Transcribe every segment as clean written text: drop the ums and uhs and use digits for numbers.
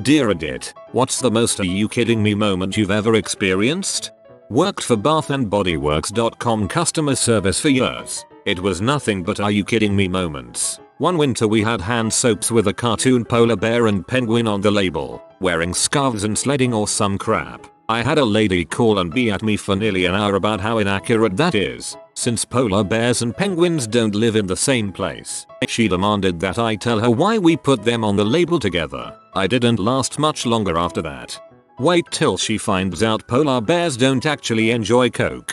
Dear Reddit, what's the most are you kidding me moment you've ever experienced? Worked for bathandbodyworks.com customer service for years. It was nothing but are you kidding me moments. One winter we had hand soaps with a cartoon polar bear and penguin on the label, wearing scarves and sledding or some crap. I had a lady call and be at me for nearly an hour about how inaccurate that is, since polar bears and penguins don't live in the same place. She demanded that I tell her why we put them on the label together. I didn't last much longer after that. Wait till she finds out polar bears don't actually enjoy Coke.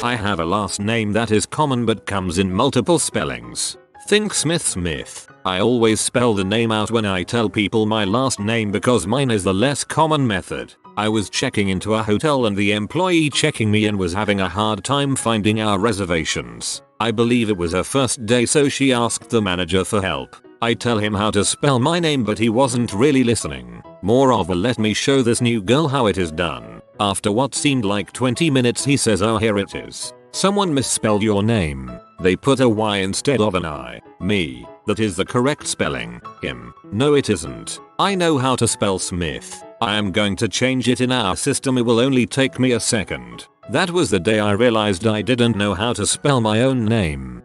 I have a last name that is common but comes in multiple spellings. Think Smith. I always spell the name out when I tell people my last name because mine is the less common method. I was checking into a hotel and the employee checking me in was having a hard time finding our reservations. I believe it was her first day, so she asked the manager for help. I tell him how to spell my name, but he wasn't really listening. More of a let me show this new girl how it is done. After what seemed like 20 minutes he says, oh, here it is. Someone misspelled your name. They put a Y instead of an I. Me. That is the correct spelling. Him. No, it isn't. I know how to spell Smith. I am going to change it in our system. It will only take me a second. That was the day I realized I didn't know how to spell my own name.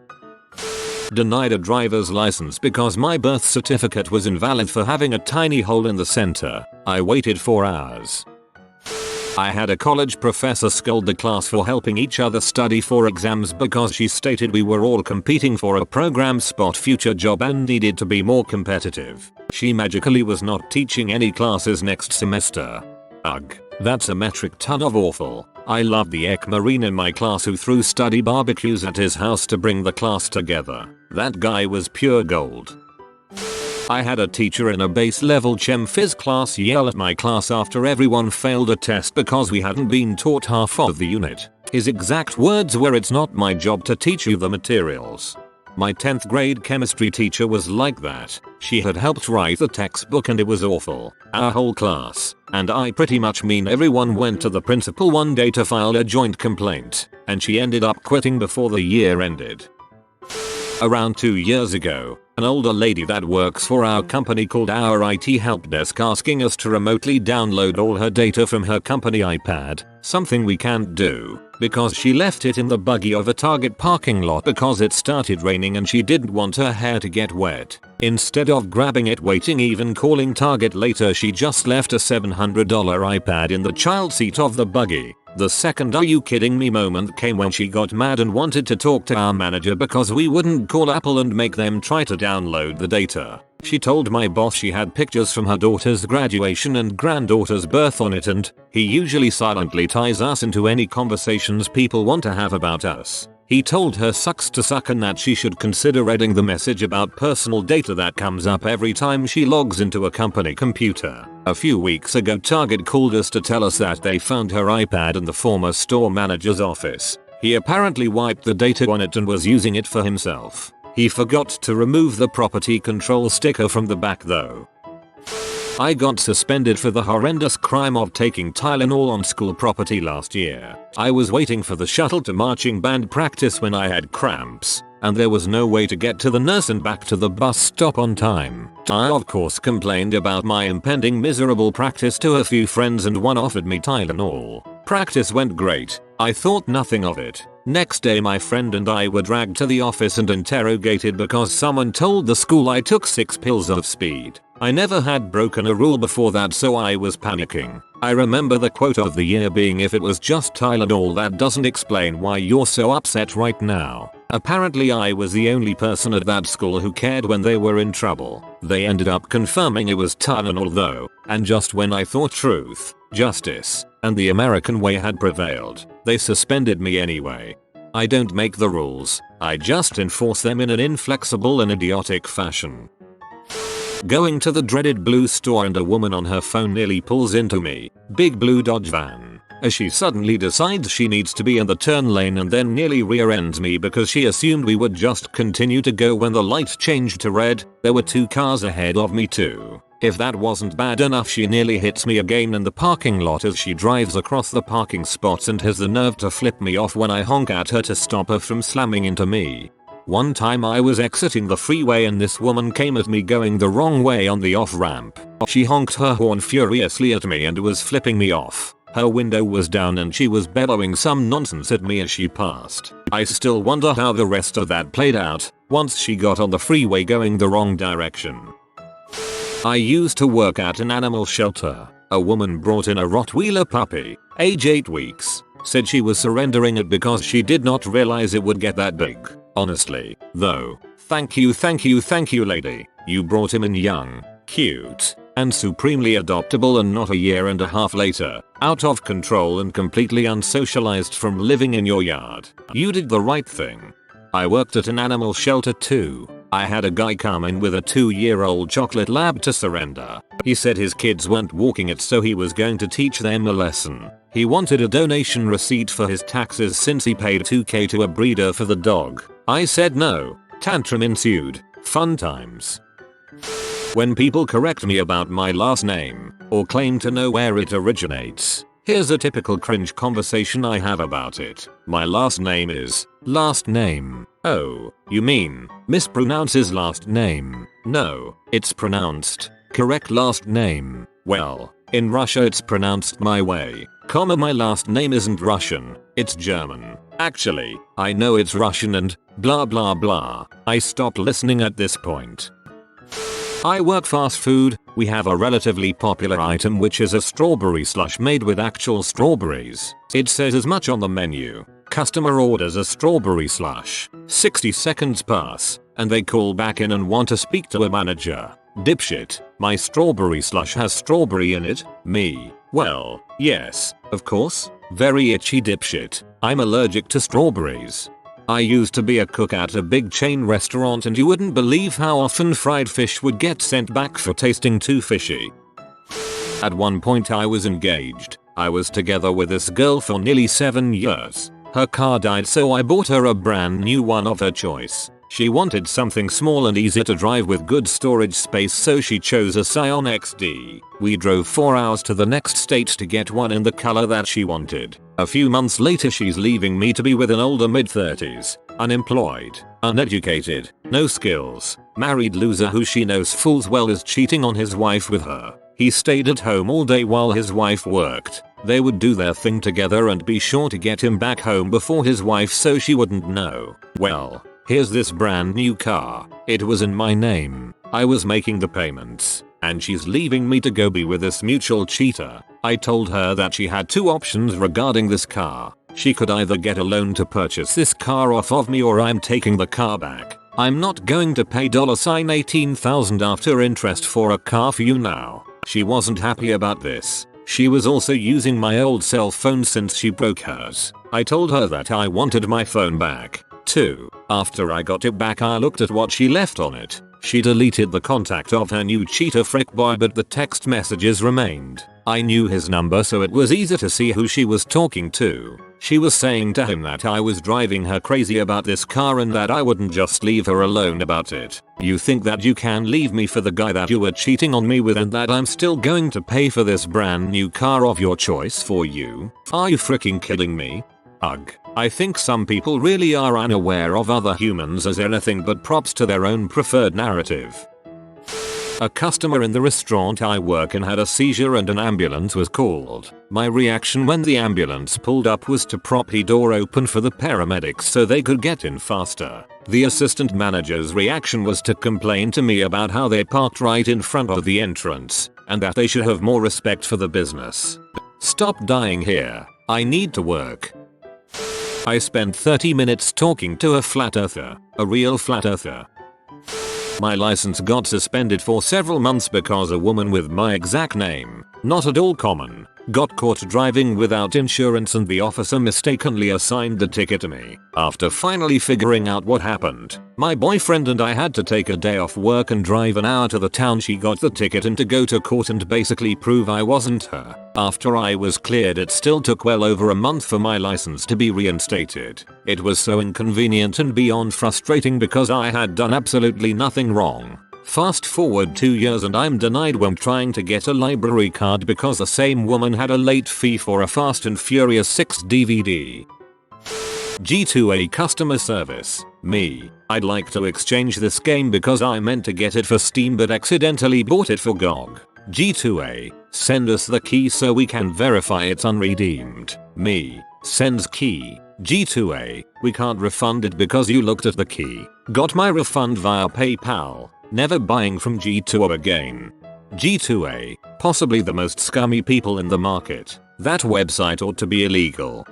Denied a driver's license because my birth certificate was invalid for having a tiny hole in the center. I waited 4 hours. I had a college professor scold the class for helping each other study for exams because she stated we were all competing for a program spot future job and needed to be more competitive. She magically was not teaching any classes next semester. Ugh, that's a metric ton of awful. I loved the ex-marine in my class who threw study barbecues at his house to bring the class together. That guy was pure gold. I had a teacher in a base level chem phys class yell at my class after everyone failed a test because we hadn't been taught half of the unit. His exact words were, "It's not my job to teach you the materials." My 10th grade chemistry teacher was like that. She had helped write the textbook and it was awful. Our whole class, and I pretty much mean everyone, went to the principal one day to file a joint complaint, and she ended up quitting before the year ended. Around 2 years ago, an older lady that works for our company called our IT help desk asking us to remotely download all her data from her company iPad, something we can't do because she left it in the buggy of a Target parking lot because it started raining and she didn't want her hair to get wet. Instead of grabbing it, waiting, even calling Target later, she just left a $700 iPad in the child seat of the buggy. The second are you kidding me moment came when she got mad and wanted to talk to our manager because we wouldn't call Apple and make them try to download the data. She told my boss she had pictures from her daughter's graduation and granddaughter's birth on it, and he usually silently ties us into any conversations people want to have about us. He told her sucks to suck and that she should consider reading the message about personal data that comes up every time she logs into a company computer. A few weeks ago Target called us to tell us that they found her iPad in the former store manager's office. He apparently wiped the data on it and was using it for himself. He forgot to remove the property control sticker from the back though. I got suspended for the horrendous crime of taking Tylenol on school property last year. I was waiting for the shuttle to marching band practice when I had cramps, and there was no way to get to the nurse and back to the bus stop on time. I of course complained about my impending miserable practice to a few friends and one offered me Tylenol. Practice went great. I thought nothing of it. Next day my friend and I were dragged to the office and interrogated because someone told the school I took 6 pills of speed. I never had broken a rule before that, so I was panicking. I remember the quote of the year being, "If it was just Tylenol, that doesn't explain why you're so upset right now." Apparently I was the only person at that school who cared when they were in trouble. They ended up confirming it was Tylenol though, and just when I thought truth, justice, and the American way had prevailed, they suspended me anyway. I don't make the rules, I just enforce them in an inflexible and idiotic fashion. Going to the dreaded blue store and a woman on her phone nearly pulls into me. Big blue Dodge van. As she suddenly decides she needs to be in the turn lane and then nearly rear-ends me because she assumed we would just continue to go when the light changed to red. There were 2 cars ahead of me too. If that wasn't bad enough, she nearly hits me again in the parking lot as she drives across the parking spots and has the nerve to flip me off when I honk at her to stop her from slamming into me. One time I was exiting the freeway and this woman came at me going the wrong way on the off ramp. She honked her horn furiously at me and was flipping me off. Her window was down and she was bellowing some nonsense at me as she passed. I still wonder how the rest of that played out once she got on the freeway going the wrong direction. I used to work at an animal shelter. A woman brought in a Rottweiler puppy, age 8 weeks. Said she was surrendering it because she did not realize it would get that big. Honestly, though, thank you lady. You brought him in young, cute, and supremely adoptable and not a year and a half later, out of control and completely unsocialized from living in your yard. You did the right thing. I worked at an animal shelter too. I had a guy come in with a 2-year-old chocolate lab to surrender. He said his kids weren't walking it so he was going to teach them a lesson. He wanted a donation receipt for his taxes since he paid $2,000 to a breeder for the dog. I said no. Tantrum ensued. Fun times. When people correct me about my last name or claim to know where it originates, here's a typical cringe conversation I have about it. My last name is last name. Oh, you mean mispronounces last name? No, it's pronounced correct last name. Well, in Russia it's pronounced my way. My last name isn't Russian, it's German. Actually, I know it's Russian and blah blah blah. I stopped listening at this point. I work fast food. We have a relatively popular item which is a strawberry slush made with actual strawberries. It says as much on the menu. Customer orders a strawberry slush. 60 seconds pass, and they call back in and want to speak to a manager. Dipshit, my strawberry slush has strawberry in it? Me. Well, yes, of course. Very itchy dipshit. I'm allergic to strawberries. I used to be a cook at a big chain restaurant and you wouldn't believe how often fried fish would get sent back for tasting too fishy. At one point I was engaged. I was together with this girl for nearly 7 years. Her car died so I bought her a brand new one of her choice. She wanted something small and easy to drive with good storage space so she chose a Scion XD. We drove 4 hours to the next state to get one in the color that she wanted. A few months later she's leaving me to be with an older mid-30s, unemployed, uneducated, no skills, married loser who she knows full well is cheating on his wife with her. He stayed at home all day while his wife worked. They would do their thing together and be sure to get him back home before his wife so she wouldn't know. Well, here's this brand new car. It was in my name. I was making the payments. And she's leaving me to go be with this mutual cheater. I told her that she had 2 options regarding this car. She could either get a loan to purchase this car off of me or I'm taking the car back. I'm not going to pay $18,000 after interest for a car for you now. She wasn't happy about this. She was also using my old cell phone since she broke hers. I told her that I wanted my phone back, too. After I got it back I looked at what she left on it. She deleted the contact of her new cheater frick boy but the text messages remained. I knew his number so it was easy to see who she was talking to. She was saying to him that I was driving her crazy about this car and that I wouldn't just leave her alone about it. You think that you can leave me for the guy that you were cheating on me with and that I'm still going to pay for this brand new car of your choice for you? Are you freaking kidding me? Ugh. I think some people really are unaware of other humans as anything but props to their own preferred narrative. A customer in the restaurant I work in had a seizure and an ambulance was called. My reaction when the ambulance pulled up was to prop the door open for the paramedics so they could get in faster. The assistant manager's reaction was to complain to me about how they parked right in front of the entrance and that they should have more respect for the business. Stop dying here. I need to work. I spent 30 minutes talking to a flat earther, a real flat earther. My license got suspended for several months because a woman with my exact name, not at all common, got caught driving without insurance and the officer mistakenly assigned the ticket to me. After finally figuring out what happened, my boyfriend and I had to take a day off work and drive an hour to the town she got the ticket in to go to court and basically prove I wasn't her. After I was cleared it still took well over a month for my license to be reinstated. It was so inconvenient and beyond frustrating because I had done absolutely nothing wrong. Fast forward 2 years and I'm denied when trying to get a library card because the same woman had a late fee for a Fast and Furious 6 DVD. G2A customer service. Me. I'd like to exchange this game because I meant to get it for Steam but accidentally bought it for GOG. G2A. Send us the key so we can verify it's unredeemed. Me. Sends key. G2A. We can't refund it because you looked at the key. Got my refund via PayPal. Never buying from G2A again. G2A. Possibly the most scummy people in the market. That website ought to be illegal.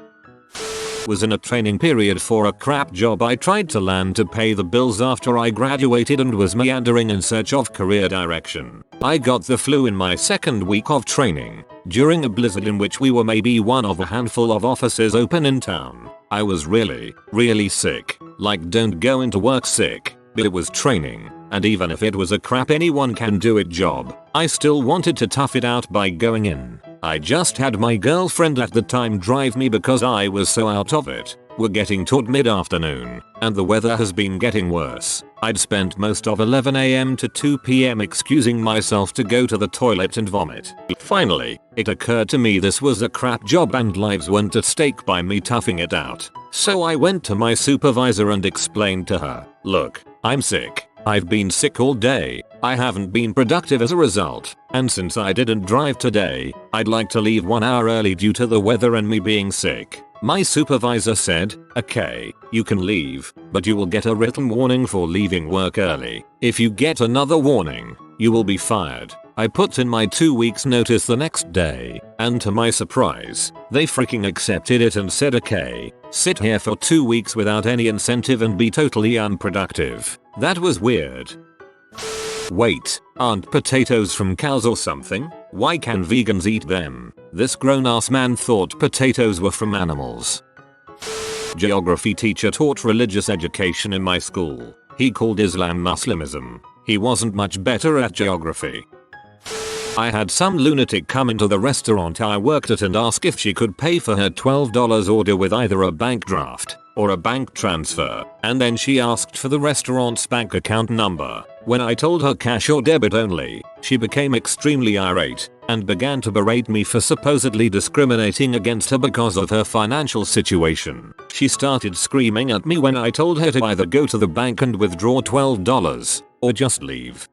Was in a training period for a crap job I tried to land to pay the bills after I graduated and was meandering in search of career direction. I got the flu in my second week of training, during a blizzard in which we were maybe one of a handful of offices open in town. I was really sick. Like, don't go into work sick, but it was training, and even if it was a crap anyone can do it job, I still wanted to tough it out by going in. I just had my girlfriend at the time drive me because I was so out of it. We're getting toward mid-afternoon, and the weather has been getting worse. I'd spent most of 11 AM to 2 PM excusing myself to go to the toilet and vomit. Finally, it occurred to me this was a crap job and lives went at stake by me toughing it out. So I went to my supervisor and explained to her, look, I'm sick. I've been sick all day, I haven't been productive as a result, and since I didn't drive today, I'd like to leave 1 hour early due to the weather and me being sick. My supervisor said, okay, you can leave, but you will get a written warning for leaving work early. If you get another warning, you will be fired. I put in my 2 weeks notice the next day, and to my surprise, they freaking accepted it and said okay, sit here for 2 weeks without any incentive and be totally unproductive. That was weird. Wait, aren't potatoes from cows or something? Why can vegans eat them? This grown-ass man thought potatoes were from animals. Geography teacher taught religious education in my school. He called Islam Muslimism. He wasn't much better at geography. I had some lunatic come into the restaurant I worked at and ask if she could pay for her $12 order with either a bank draft or a bank transfer, and then she asked for the restaurant's bank account number. When I told her cash or debit only, she became extremely irate and began to berate me for supposedly discriminating against her because of her financial situation. She started screaming at me when I told her to either go to the bank and withdraw $12 or just leave.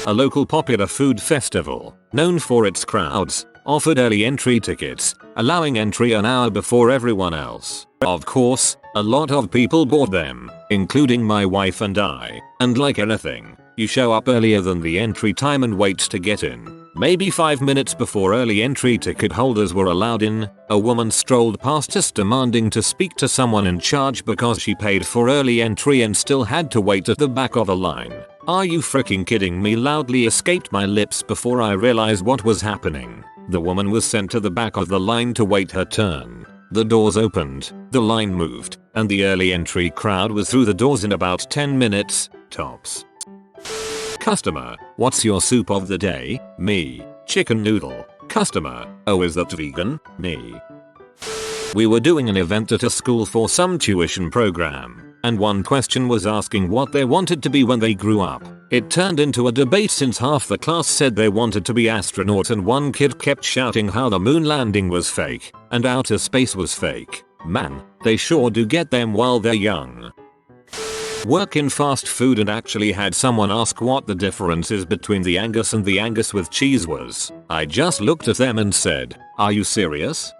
A local popular food festival, known for its crowds, offered early entry tickets, allowing entry an hour before everyone else. Of course, a lot of people bought them, including my wife and I, and like anything, you show up earlier than the entry time and wait to get in. Maybe 5 minutes before early entry ticket holders were allowed in, a woman strolled past us demanding to speak to someone in charge because she paid for early entry and still had to wait at the back of a line. Are you freaking kidding me? Loudly escaped my lips before I realized what was happening. The woman was sent to the back of the line to wait her turn. The doors opened, the line moved, and the early entry crowd was through the doors in about 10 minutes, tops. Customer, what's your soup of the day? Me. Chicken noodle. Customer, oh, is that vegan? Me. We were doing an event at a school for some tuition program, and one question was asking what they wanted to be when they grew up. It turned into a debate since half the class said they wanted to be astronauts and one kid kept shouting how the moon landing was fake and outer space was fake. Man, they sure do get them while they're young. Work in fast food and actually had someone ask what the difference is between the Angus and the Angus with cheese was. I just looked at them and said, are you serious?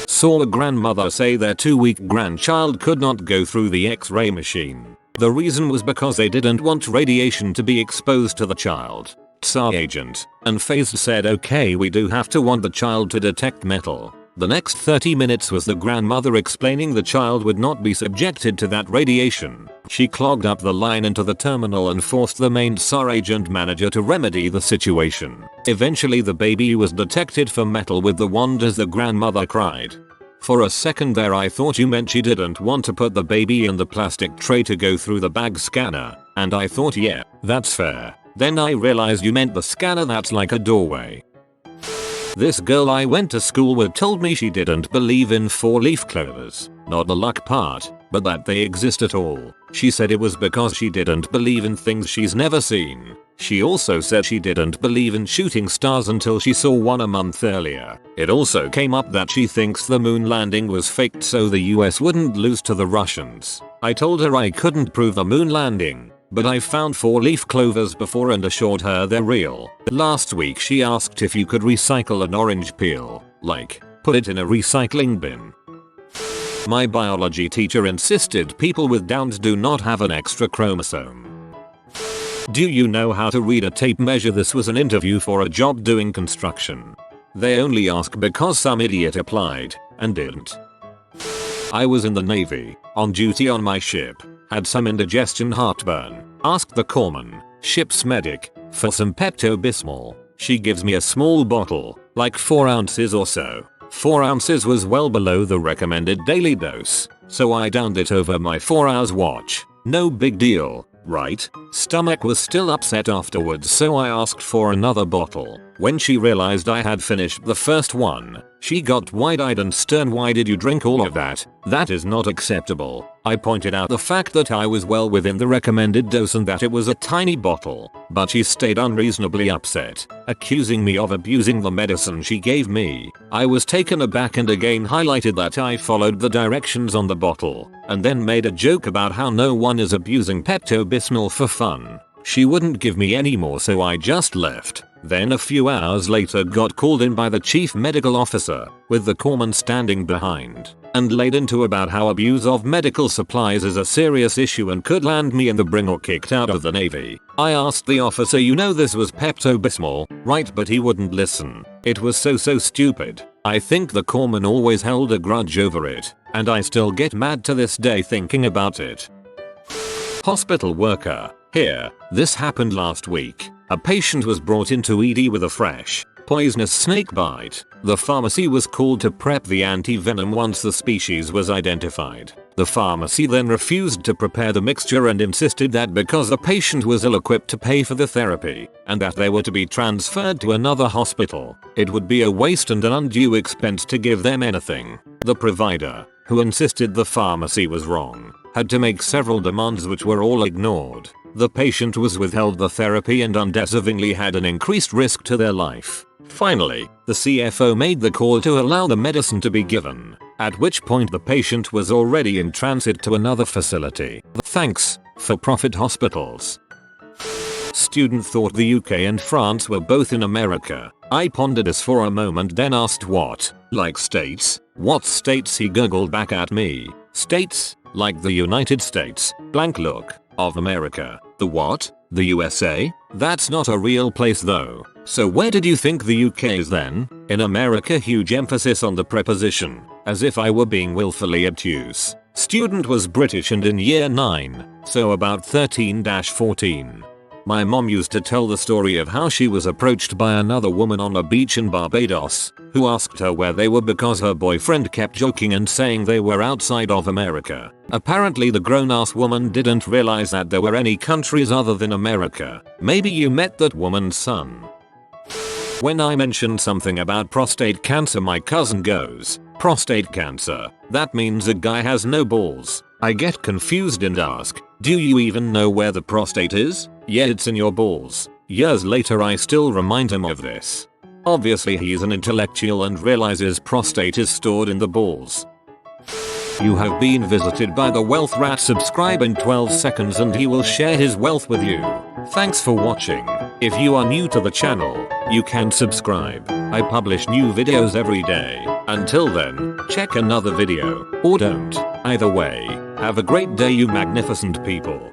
Saw a grandmother say their 2-week grandchild could not go through the X-ray machine. The reason was because they didn't want radiation to be exposed to the child. TSA agent and phased said okay, we do have to want the child to detect metal. The next 30 minutes was the grandmother explaining the child would not be subjected to that radiation. She clogged up the line into the terminal and forced the main TSA agent manager to remedy the situation. Eventually the baby was detected for metal with the wand as the grandmother cried. For a second there I thought you meant she didn't want to put the baby in the plastic tray to go through the bag scanner, and I thought yeah, that's fair. Then I realized you meant the scanner that's like a doorway. This girl I went to school with told me she didn't believe in 4-leaf clovers, not the luck part, but that they exist at all. She said it was because she didn't believe in things she's never seen. She also said she didn't believe in shooting stars until she saw one a month earlier. It also came up that she thinks the moon landing was faked so the US wouldn't lose to the Russians. I told her I couldn't prove the moon landing, but I found 4-leaf clovers before and assured her they're real. Last week she asked if you could recycle an orange peel, like, put it in a recycling bin. My biology teacher insisted people with Downs do not have an extra chromosome. Do you know how to read a tape measure? This was an interview for a job doing construction. They only ask because some idiot applied and didn't. I was in the Navy, on duty on my ship, had some indigestion heartburn, asked the corpsman, ship's medic, for some Pepto-Bismol. She gives me a small bottle, like 4 ounces or so. 4 ounces was well below the recommended daily dose, so I downed it over my 4 hours watch. No big deal, right? Stomach was still upset afterwards, so I asked for another bottle. When she realized I had finished the first one, she got wide-eyed and stern. Why did you drink all of that? That is not acceptable. I pointed out the fact that I was well within the recommended dose and that it was a tiny bottle, but she stayed unreasonably upset, accusing me of abusing the medicine she gave me. I was taken aback and again highlighted that I followed the directions on the bottle, and then made a joke about how no one is abusing Pepto-Bismol for fun. She wouldn't give me any more, so I just left. Then a few hours later got called in by the chief medical officer, with the corpsman standing behind, and laid into about how abuse of medical supplies is a serious issue and could land me in the bring or kicked out of the Navy. I asked the officer, you know this was Pepto-Bismol, right? But he wouldn't listen. It was so stupid. I think the corpsman always held a grudge over it, and I still get mad to this day thinking about it. Hospital worker. Here, this happened last week. A patient was brought into ED with a fresh, poisonous snake bite. The pharmacy was called to prep the anti-venom once the species was identified. The pharmacy then refused to prepare the mixture and insisted that because the patient was ill-equipped to pay for the therapy, and that they were to be transferred to another hospital, it would be a waste and an undue expense to give them anything. The provider, who insisted the pharmacy was wrong, had to make several demands which were all ignored. The patient was withheld the therapy and undeservingly had an increased risk to their life. Finally, the CFO made the call to allow the medicine to be given, at which point the patient was already in transit to another facility. Thanks, for-profit hospitals. Student thought the UK and France were both in America. I pondered this for a moment, then asked what, like states? What states? He giggled back at me. States? Like the United States, blank look, of America. The what? The USA? That's not a real place though. So where did you think the UK is then? In America, huge emphasis on the preposition, as if I were being willfully obtuse. Student was British and in year 9, so about 13-14. My mom used to tell the story of how she was approached by another woman on a beach in Barbados, who asked her where they were because her boyfriend kept joking and saying they were outside of America. Apparently the grown-ass woman didn't realize that there were any countries other than America. Maybe you met that woman's son. When I mentioned something about prostate cancer, my cousin goes, prostate cancer? That means a guy has no balls. I get confused and ask, do you even know where the prostate is? Yeah, it's in your balls. Years later I still remind him of this. Obviously he's an intellectual and realizes prostate is stored in the balls. You have been visited by the wealth rat. Subscribe in 12 seconds and he will share his wealth with you. Thanks for watching. If you are new to the channel, you can subscribe. I publish new videos every day. Until then, check another video, or don't. Either way, have a great day you magnificent people.